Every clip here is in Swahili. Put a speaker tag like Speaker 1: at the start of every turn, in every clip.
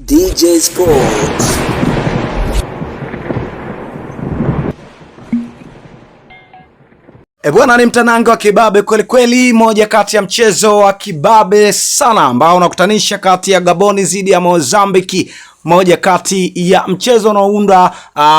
Speaker 1: DJ Sports. Bwana, ni mtanange wa kibabe kweli kweli, moja kati ya mchezo wa kibabe sana ambao unakutanisha kati ya Gaboni dhidi ya Mozambiki, moja kati ya mchezo unaounda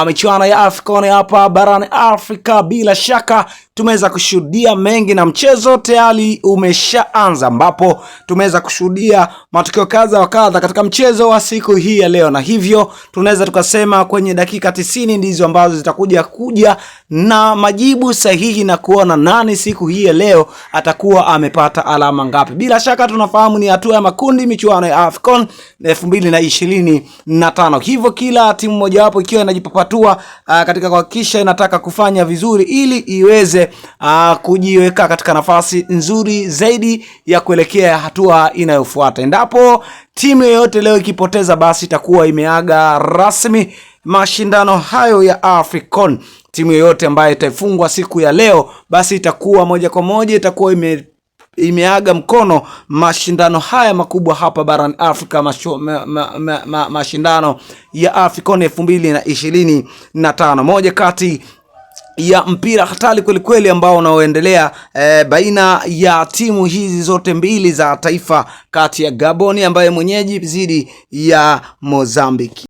Speaker 1: michuano ya AFCON hapa barani Afrika. Bila shaka tumeweza kushuhudia mengi na mchezo tayari umeshaanza, ambapo tumeweza kushuhudia matokeo kadha wa kadha katika mchezo wa siku hii ya leo, na hivyo tunaweza tukasema kwenye dakika 90 ndizo ambazo zitakuja na majibu sahihi na kuona nani siku hii ya leo atakuwa amepata alama ngapi. Bila shaka tunafahamu ni hatua ya makundi michuano ya AFCON 2025. Hivyo kila timu moja wapo ikiwa inajipapatua katika kuhakikisha inataka kufanya vizuri ili iweze kujiweka katika nafasi nzuri zaidi ya kuelekea hatua inayofuata. Endapo timu yoyote leo ikipoteza, basi itakuwa imeaga rasmi mashindano hayo ya AFCON. Timu yoyote ambayo itafungwa siku ya leo, basi itakuwa moja kwa moja itakuwa imeaga mkono mashindano haya makubwa hapa barani Afrika, mashindano ya AFCON 2025. Moja kati ya mpira hatari kweli kweli ambao unaoendelea baina ya timu hizi zote mbili za taifa, kati ya Gaboni ambaye mwenyeji dhidi ya Mozambiki.